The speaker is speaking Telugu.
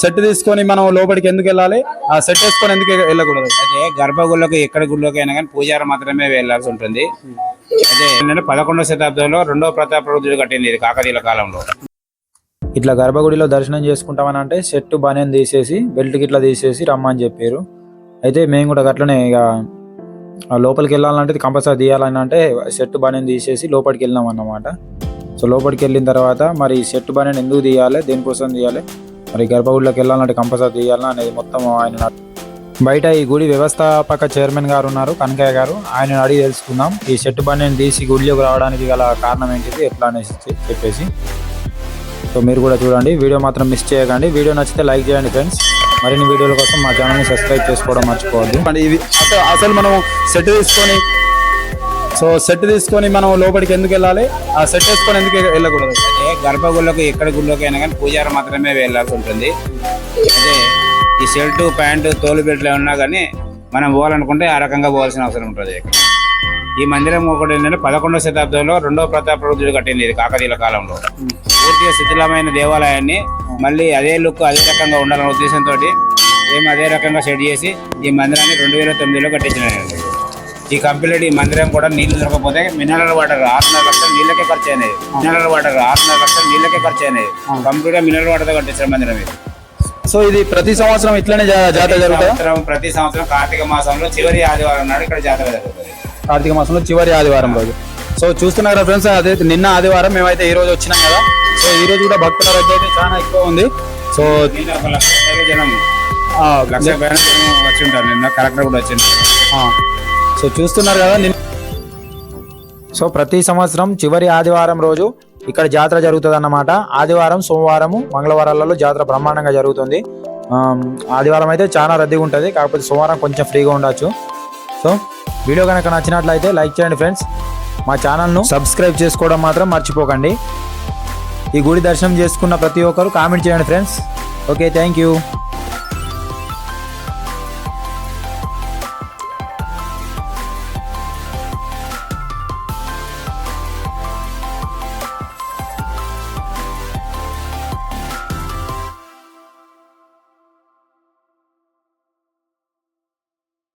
సెట్ తీసుకొని మనం లోపలికి ఎందుకు వెళ్ళాలి, ఆ సెట్ వేసుకొని ఎందుకు వెళ్ళకూడదు? అయితే గర్భగుళ్ళకు ఎక్కడ గుళ్ళకి అయినా కానీ పూజారి మాత్రమే వెళ్లాల్సి ఉంటుంది. అయితే ఏంటంటే 11వ శతాబ్దంలో 2వ ప్రతాపరుద్రుడు కట్టింది ఇది కాకతీయుల కాలంలో. ఇట్లా గర్భగుడిలో దర్శనం చేసుకుంటామని అంటే షర్టు బనియన్ తీసేసి బెల్ట్కి ఇట్లా తీసేసి రమ్మని చెప్పారు. అయితే మేము కూడా అట్లనే ఇక లోపలికి వెళ్ళాలంటే కంపల్సరీ తీయాలని అంటే షర్టు బనియన్ తీసేసి లోపలికి వెళ్ళినాం అన్నమాట. సో లోపలికి వెళ్ళిన తర్వాత మరి షర్టు బనియన్ ఎందుకు తీయాలి, దేనికోసం తీయాలి, మరి గర్భగుడిలోకి వెళ్ళాలంటే కంపల్సరీ తీయాలా అనేది మొత్తం ఆయన బయట ఈ గుడి వ్యవస్థాపక చైర్మన్ గారు ఉన్నారు, కనకయ్య గారు, ఆయన అడిగి తెలుసుకుందాం ఈ షర్టు బనియన్ తీసి గుడిలోకి రావడానికి గల కారణం ఏంటిది ఎట్లా అనేసి చెప్పేసి. సో మీరు కూడా చూడండి, వీడియో మాత్రం మిస్ చేయకండి. వీడియో నచ్చితే లైక్ చేయండి ఫ్రెండ్స్. మరిన్ని వీడియోల కోసం మా ఛానల్ని సబ్స్క్రైబ్ చేసుకోవడం మర్చిపోవద్దు. ఇవి అసలు మనం సెట్ తీసుకొని మనం లోపలికి ఎందుకు వెళ్ళాలి, ఆ సెట్ వేసుకొని ఎందుకు వెళ్ళకూడదు? అయితే గర్భగుళ్ళకు ఎక్కడ గుళ్ళకి అయినా కానీ పూజారి మాత్రమే వెళ్లాల్సి ఉంటుంది. అయితే ఈ షర్టు ప్యాంటు తోలు బెల్ట్లు ఉన్నా కానీ మనం పోవాలనుకుంటే ఆ రకంగా పోవాల్సిన అవసరం ఉంటుంది. ఈ మందిరం ఒకటి ఏంటంటే 11వ శతాబ్దంలో 2వ ప్రతాపరుద్రుడు కట్టింది ఇది కాకతీయుల కాలంలో. పూర్తిగా శిథిలమైన దేవాలయాన్ని మళ్ళీ అదే లుక్ అదే రకంగా ఉండాలనే ఉద్దేశంతో మేము అదే రకంగా సెట్ చేసి ఈ మందిరాన్ని 2009లో కట్టించినాయండి. ఈ కంప్లీట్ ఈ మందిరం కూడా నీళ్లు దొరకపోతే మినరల్ వాటర్ 6.5 లక్షలు నీళ్ళకే ఖర్చు అయినాయి. కంప్లీట్ గా మినరల్ వాటర్ తో కట్టించిన మందిరం ఇది. సో ఇది ప్రతి సంవత్సరం ఇట్లనే జాతర జరుగుతుంది. ప్రతి సంవత్సరం కార్తీక మాసంలో చివరి ఆదివారం నాడు ఇక్కడ జాతర జరుగుతుంది. కార్తీక మాసంలో చివరి ఆదివారం రోజు. సో చూస్తున్నారు ఫ్రెండ్స్, అదే నిన్న ఆదివారం, మేమైతే ఈ రోజు వచ్చినాం కదా. సో ఈ రోజు కూడా భక్తుల రద్దీ అయితే చాలా ఎక్కువ ఉంది. సో 1 లక్ష జనం వచ్చి ఉంటారు. నిన్న కలెక్టర్ కూడా వచ్చింది. సో చూస్తున్నారు కదా. సో ప్రతి సంవత్సరం చివరి ఆదివారం రోజు ఇక్కడ జాతర జరుగుతుంది అన్నమాట. ఆదివారం, సోమవారము, మంగళవారాలలో జాతర బ్రహ్మాండంగా జరుగుతుంది. ఆదివారం అయితే చాలా రద్దీగా ఉంటుంది, కాకపోతే సోమవారం కొంచెం ఫ్రీగా ఉండొచ్చు. సో వీడియో కనుక నచ్చినట్లయితే లైక్ చేయండి ఫ్రెండ్స్. మా ఛానల్ను సబ్స్క్రైబ్ చేసుకోవడం మాత్రం మర్చిపోకండి. ఈ గుడి దర్శనం చేసుకున్న ప్రతి ఒక్కరు కామెంట్ చేయండి ఫ్రెండ్స్. Okay, thank you.